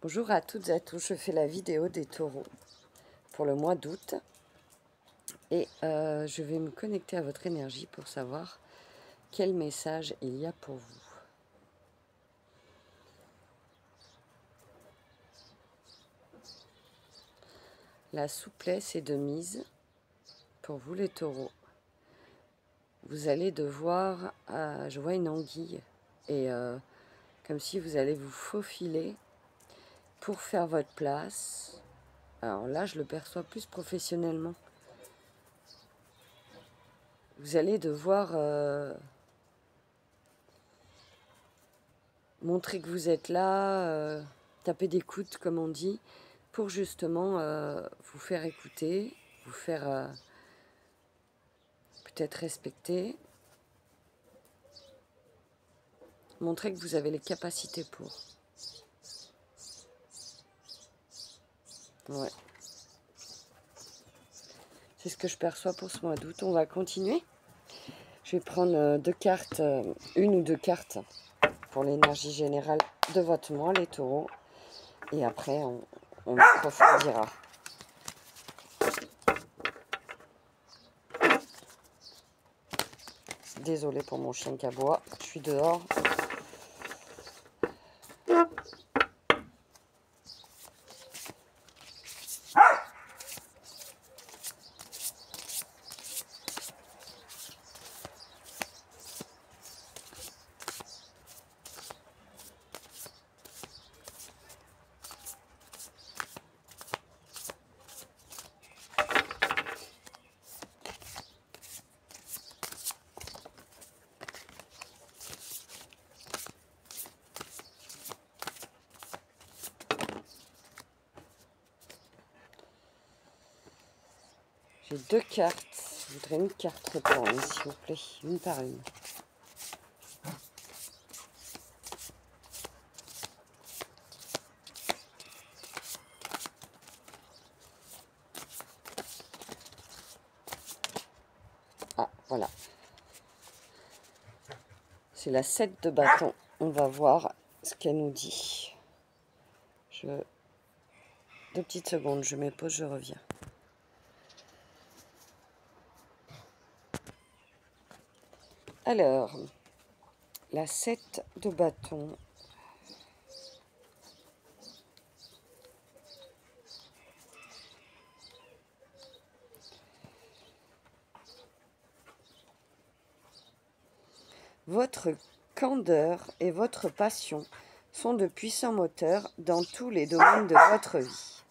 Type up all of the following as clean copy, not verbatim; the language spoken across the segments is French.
Bonjour à toutes et à tous, je fais la vidéo des taureaux pour le mois d'août et je vais me connecter à votre énergie pour savoir quel message il y a pour vous. La souplesse est de mise pour vous les taureaux. Vous allez devoir, je vois une anguille et comme si vous allez vous faufiler pour faire votre place. Alors là, je le perçois plus professionnellement. Vous allez devoir montrer que vous êtes là, taper des coudes comme on dit, pour justement vous faire écouter, vous faire peut-être respecter, montrer que vous avez les capacités pour. Ouais. C'est ce que je perçois pour ce mois d'août. On va continuer. Je vais prendre deux cartes, une ou deux cartes pour l'énergie générale de votre mois, les taureaux. Et après, on approfondira. Désolée pour mon chien qui aboie. Je suis dehors. J'ai deux cartes. Je voudrais une carte répondre, s'il vous plaît, une par une. Ah, voilà. C'est la 7 de bâton. On va voir ce qu'elle nous dit. Deux petites secondes, je mets pause, je reviens. Alors, la 7 de bâton. Votre candeur et votre passion sont de puissants moteurs dans tous les domaines de votre vie.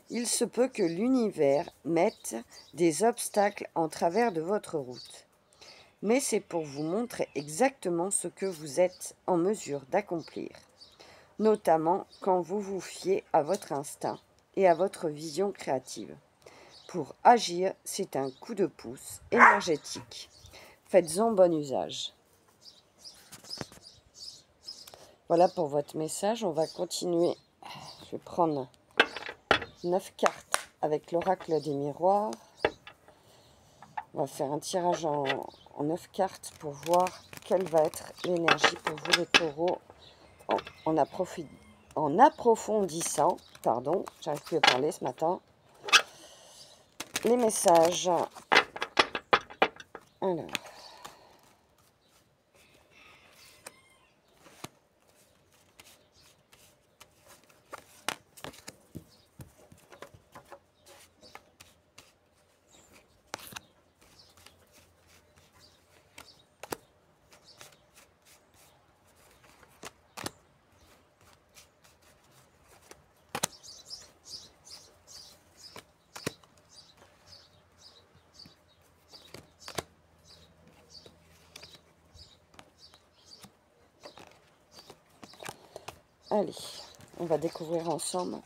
Il se peut que l'univers mette des obstacles en travers de votre route. Mais c'est pour vous montrer exactement ce que vous êtes en mesure d'accomplir, notamment quand vous vous fiez à votre instinct et à votre vision créative. Pour agir, c'est un coup de pouce énergétique. Faites-en bon usage. Voilà pour votre message. On va continuer. Je vais prendre 9 cartes avec l'oracle des miroirs. On va faire un tirage en 9 cartes pour voir quelle va être l'énergie pour vous les taureaux en approfondissant, pardon, j'arrive plus à parler ce matin, les messages. Alors, allez, on va découvrir ensemble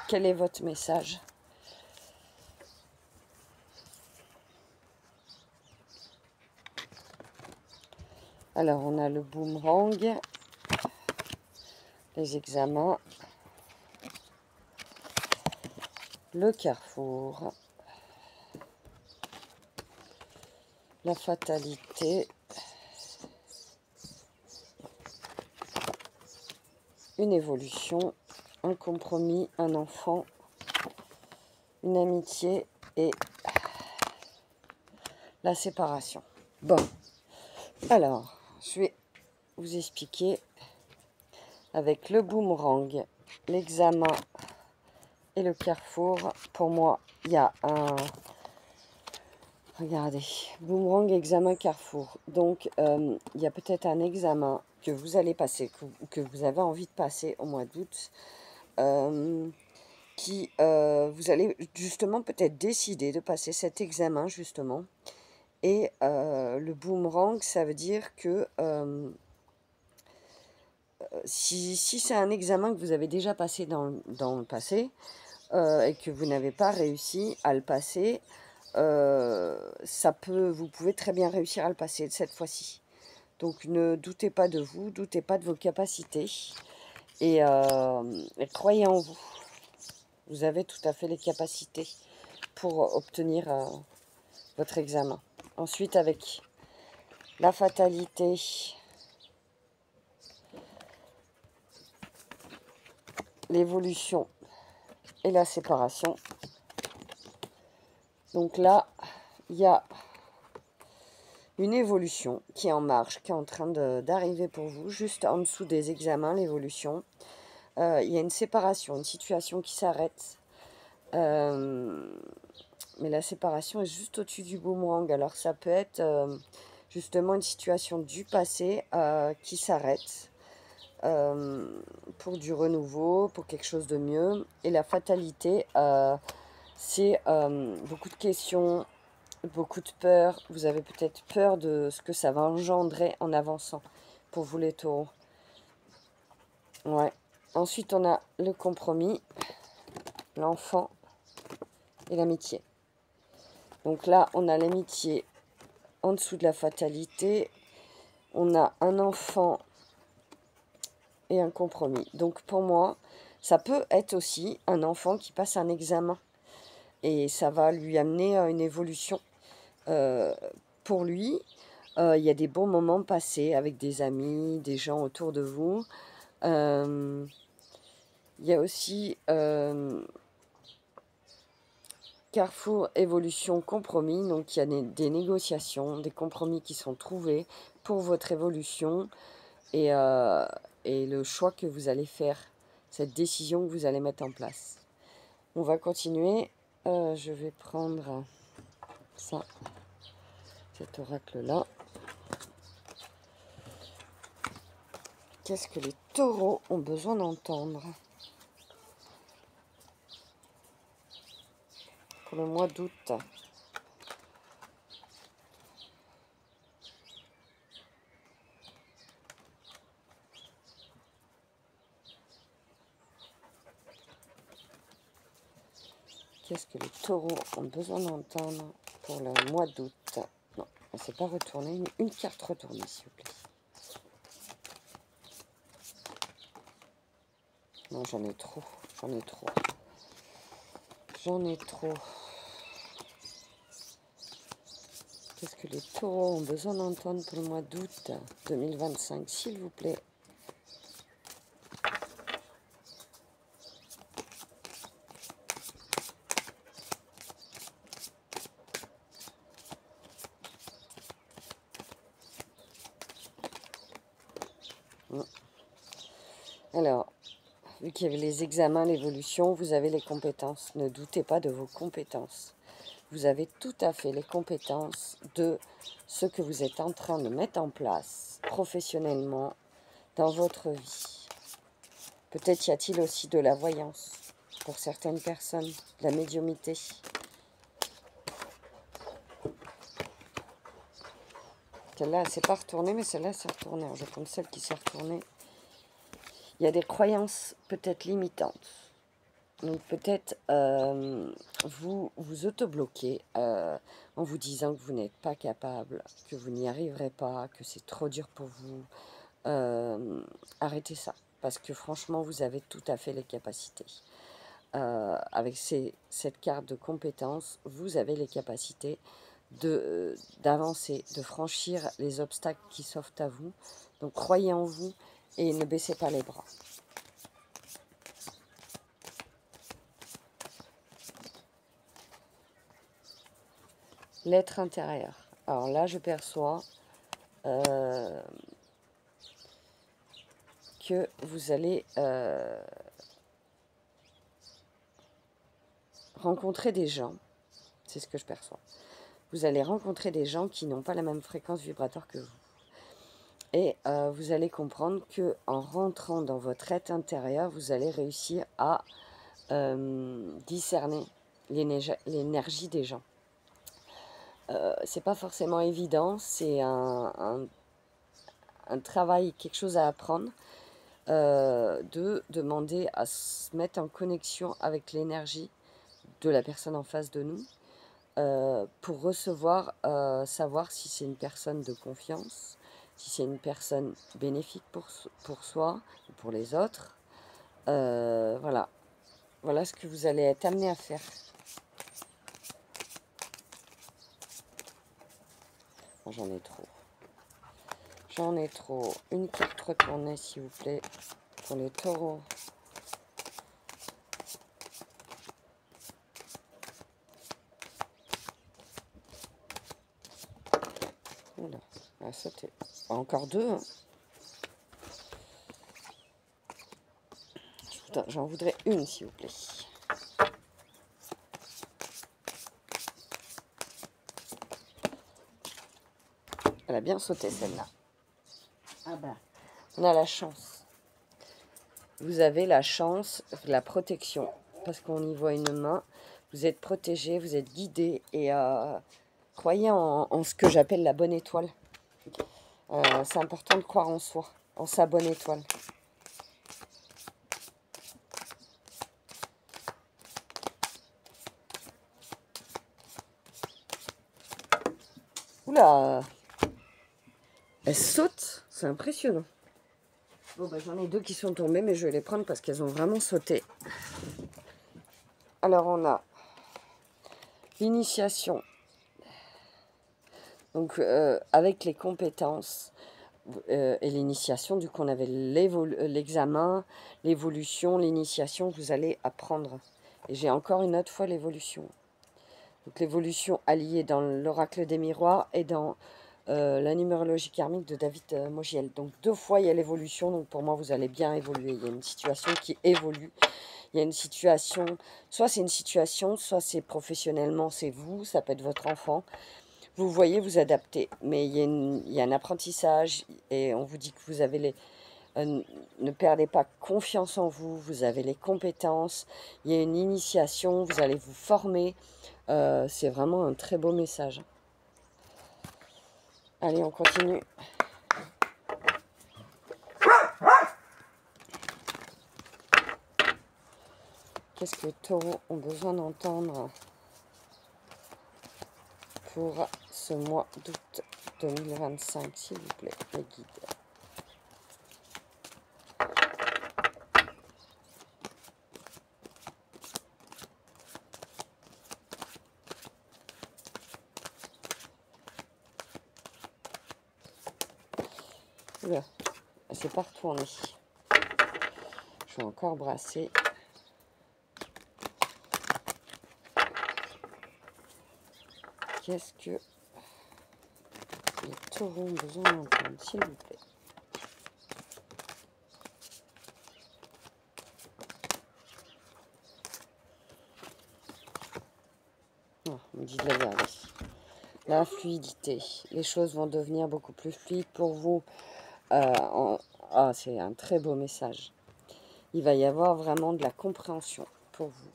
quel est votre message. Alors, on a le boomerang, les examens, le carrefour, la fatalité, une évolution un compromis, un enfant, une amitié et la séparation. Bon, alors, je vais vous expliquer avec le boomerang, l'examen et le carrefour. Pour moi, il y a un... Regardez, boomerang, examen, carrefour. Donc, il y a peut-être un examen que vous allez passer, que vous avez envie de passer au mois d'août, vous allez justement peut-être décider de passer cet examen, justement. Et le boomerang, ça veut dire que si c'est un examen que vous avez déjà passé dans le passé et que vous n'avez pas réussi à le passer, vous pouvez très bien réussir à le passer cette fois-ci. Donc ne doutez pas de vous, doutez pas de vos capacités et croyez en vous. Vous avez tout à fait les capacités pour obtenir votre examen. Ensuite, avec la fatalité, l'évolution et la séparation. Donc là, il y a une évolution qui est en marche, qui est en train d'arriver pour vous, juste en dessous des examens, l'évolution. Il y a une séparation, une situation qui s'arrête. Mais la séparation est juste au-dessus du boomerang. Alors ça peut être justement une situation du passé qui s'arrête pour du renouveau, pour quelque chose de mieux. Et la fatalité, c'est beaucoup de questions, beaucoup de peur. Vous avez peut-être peur de ce que ça va engendrer en avançant pour vous les taureaux. Ouais. Ensuite, on a le compromis, l'enfant et l'amitié. Donc là, on a l'amitié en dessous de la fatalité. On a un enfant et un compromis. Donc pour moi, ça peut être aussi un enfant qui passe un examen. Et ça va lui amener une évolution. Pour lui, il y a des bons moments passés avec des amis, des gens autour de vous. Il y a aussi carrefour, évolution, compromis. Donc il y a des négociations, des compromis qui sont trouvés pour votre évolution et le choix que vous allez faire, cette décision que vous allez mettre en place. On va continuer. Je vais prendre ça, cet oracle-là. Qu'est-ce que les taureaux ont besoin d'entendre pour le mois d'août? Qu'est-ce que les taureaux ont besoin d'entendre pour le mois d'août? Non, on ne s'est pas retourné. Une carte retournée, s'il vous plaît. Non, j'en ai trop. J'en ai trop. J'en ai trop. Qu'est-ce que les taureaux ont besoin d'entendre pour le mois d'août 2025, s'il vous plaît? Alors, vu qu'il y avait les examens, l'évolution, vous avez les compétences. Ne doutez pas de vos compétences. Vous avez tout à fait les compétences de ce que vous êtes en train de mettre en place professionnellement dans votre vie. Peut-être y a-t-il aussi de la voyance pour certaines personnes, de la médiumnité. Celle-là, elle ne s'est pas retournée, mais celle-là s'est retournée. Alors, je vais prendre celle qui s'est retournée. Il y a des croyances peut-être limitantes. Donc peut-être vous vous autobloquez en vous disant que vous n'êtes pas capable, que vous n'y arriverez pas, que c'est trop dur pour vous. Arrêtez ça, parce que franchement, vous avez tout à fait les capacités. Avec cette carte de compétence, vous avez les capacités d'avancer, de franchir les obstacles qui s'offrent à vous. Donc croyez en vous et ne baissez pas les bras. l'être intérieur. Alors là, je perçois que vous allez rencontrer des gens. C'est ce que je perçois. Vous allez rencontrer des gens qui n'ont pas la même fréquence vibratoire que vous. Et vous allez comprendre qu'en rentrant dans votre être intérieur, vous allez réussir à discerner l'énergie des gens. C'est pas forcément évident, c'est un travail, quelque chose à apprendre, de demander à se mettre en connexion avec l'énergie de la personne en face de nous, pour recevoir, savoir si c'est une personne de confiance, si c'est une personne bénéfique pour soi ou pour les autres. Voilà. Voilà ce que vous allez être amené à faire. J'en ai trop. J'en ai trop. Une carte retournée, s'il vous plaît, pour les taureaux. Voilà, elle a sauté. Encore deux. Hein. J'en voudrais une, s'il vous plaît. Elle a bien sauté, celle-là. Ah bah, on a la chance. Vous avez la chance, la protection, parce qu'on y voit une main. Vous êtes protégé, vous êtes guidé et croyez en ce que j'appelle la bonne étoile. C'est important de croire en soi, en sa bonne étoile. Oula, elle saute, c'est impressionnant. Bon, bah, j'en ai deux qui sont tombées, mais je vais les prendre parce qu'elles ont vraiment sauté. Alors, on a l'initiation. Donc, avec les compétences et l'initiation, du coup, on avait l'examen, l'évolution, l'initiation, vous allez apprendre. Et j'ai encore une autre fois l'évolution. Donc, l'évolution alliée dans l'oracle des miroirs et dans la numérologie karmique de David Mogiel. Donc 2 fois il y a l'évolution, donc pour moi vous allez bien évoluer. Il y a une situation qui évolue. Il y a une situation, soit c'est une situation, soit c'est professionnellement, c'est vous, ça peut être votre enfant. Vous voyez, vous adaptez. Mais il y a un apprentissage et on vous dit que vous avez ne perdez pas confiance en vous, vous avez les compétences, il y a une initiation, vous allez vous former. C'est vraiment un très beau message. Allez, on continue. Qu'est-ce que les taureaux ont besoin d'entendre pour ce mois d'août 2025, s'il vous plaît, les guides? Oula, c'est pas retourné. Je vais encore brasser. Qu'est-ce que les taureaux ont besoin d'entendre, s'il vous plaît? Oh, on me dit de la garder. La fluidité. Les choses vont devenir beaucoup plus fluides pour vous. C'est un très beau message. Il va y avoir vraiment de la compréhension pour vous.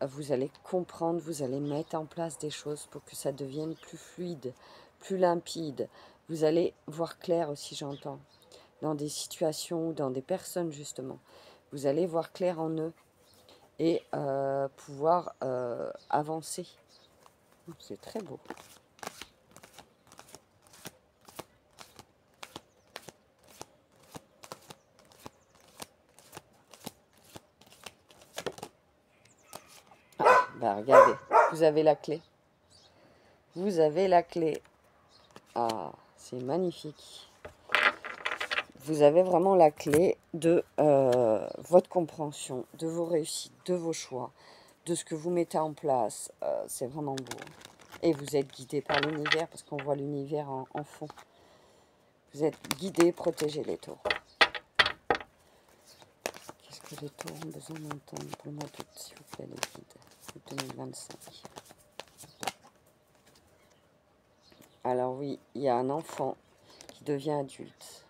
Vous allez comprendre, vous allez mettre en place des choses pour que ça devienne plus fluide, plus limpide. Vous allez voir clair aussi, j'entends, dans des situations ou dans des personnes, justement. Vous allez voir clair en eux et pouvoir avancer. C'est très beau. Bah, regardez, vous avez la clé. Vous avez la clé. Ah, c'est magnifique. Vous avez vraiment la clé de votre compréhension, de vos réussites, de vos choix, de ce que vous mettez en place. C'est vraiment beau. Et vous êtes guidés par l'univers, parce qu'on voit l'univers en fond. Vous êtes guidés, protégés les taureaux. Qu'est-ce que les taureaux ont besoin d'entendre pour le mois d'août, s'il vous plaît, les guides, 2025. Alors oui, il y a un enfant qui devient adulte,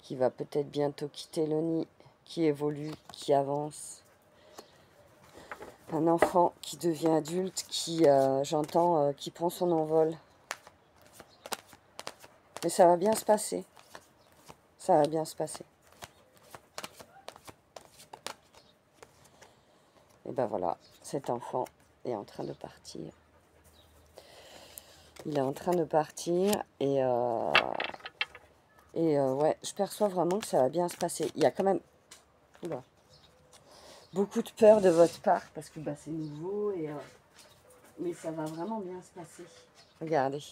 qui va peut-être bientôt quitter le nid, qui évolue, qui avance. Un enfant qui devient adulte, qui, j'entends, qui prend son envol. Mais ça va bien se passer. Ça va bien se passer. Et ben voilà, cet enfant est en train de partir. Il est en train de partir et ouais, je perçois vraiment que ça va bien se passer. Il y a quand même oula, beaucoup de peur de votre part parce que bah, c'est nouveau, mais ça va vraiment bien se passer. Regardez.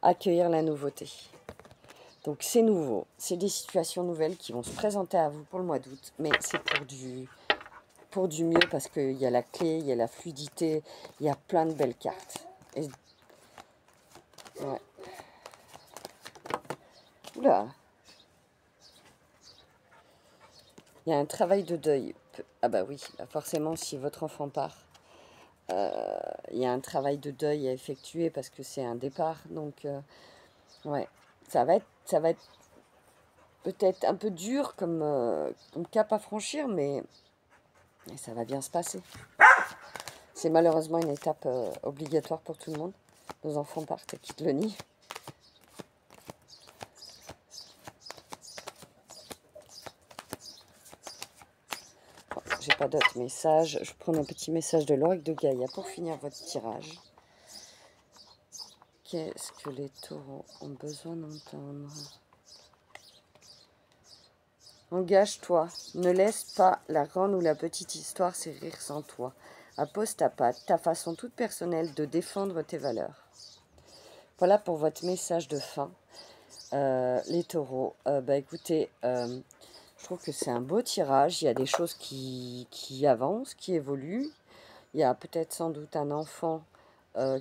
Accueillir la nouveauté. Donc c'est nouveau, c'est des situations nouvelles qui vont se présenter à vous pour le mois d'août, mais c'est pour du mieux parce qu'il y a la clé, il y a la fluidité, il y a plein de belles cartes. Et, ouais. Oula. Il y a un travail de deuil. Ah bah oui, forcément si votre enfant part, il y a un travail de deuil à effectuer parce que c'est un départ. Donc ouais, ça va être peut-être un peu dur comme cap à franchir, mais ça va bien se passer. C'est malheureusement une étape obligatoire pour tout le monde. Nos enfants partent et quittent le nid. Bon, j'ai pas d'autres messages. Je prends un petit message de l'oracle de Gaïa pour finir votre tirage. Qu'est-ce que les taureaux ont besoin d'entendre? Engage-toi, ne laisse pas la grande ou la petite histoire s'écrire sans toi. Appose ta patte, ta façon toute personnelle de défendre tes valeurs. Voilà pour votre message de fin, les taureaux. Bah écoutez, je trouve que c'est un beau tirage. Il y a des choses qui avancent, qui évoluent. Il y a peut-être sans doute un enfant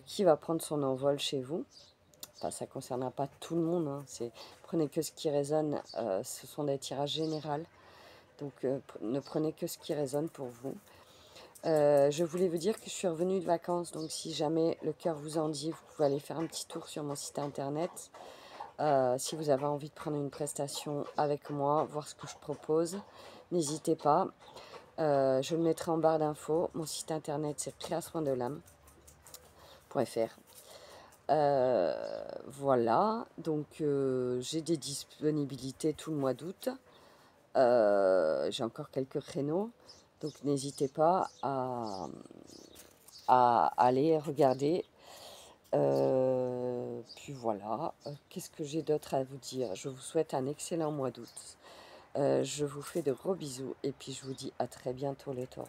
qui va prendre son envol chez vous. Enfin, ça ne concernera pas tout le monde. Hein. Prenez que ce qui résonne. Ce sont des tirages généraux. Donc, ne prenez que ce qui résonne pour vous. Je voulais vous dire que je suis revenue de vacances. Donc, si jamais le cœur vous en dit, vous pouvez aller faire un petit tour sur mon site internet. Si vous avez envie de prendre une prestation avec moi, voir ce que je propose, n'hésitez pas. Je le mettrai en barre d'infos. Mon site internet, c'est clairesoindelame.fr. Voilà, donc j'ai des disponibilités tout le mois d'août. J'ai encore quelques créneaux, donc n'hésitez pas à aller regarder. Puis voilà, qu'est-ce que j'ai d'autre à vous dire? Je vous souhaite un excellent mois d'août. Je vous fais de gros bisous et puis je vous dis à très bientôt les taureaux.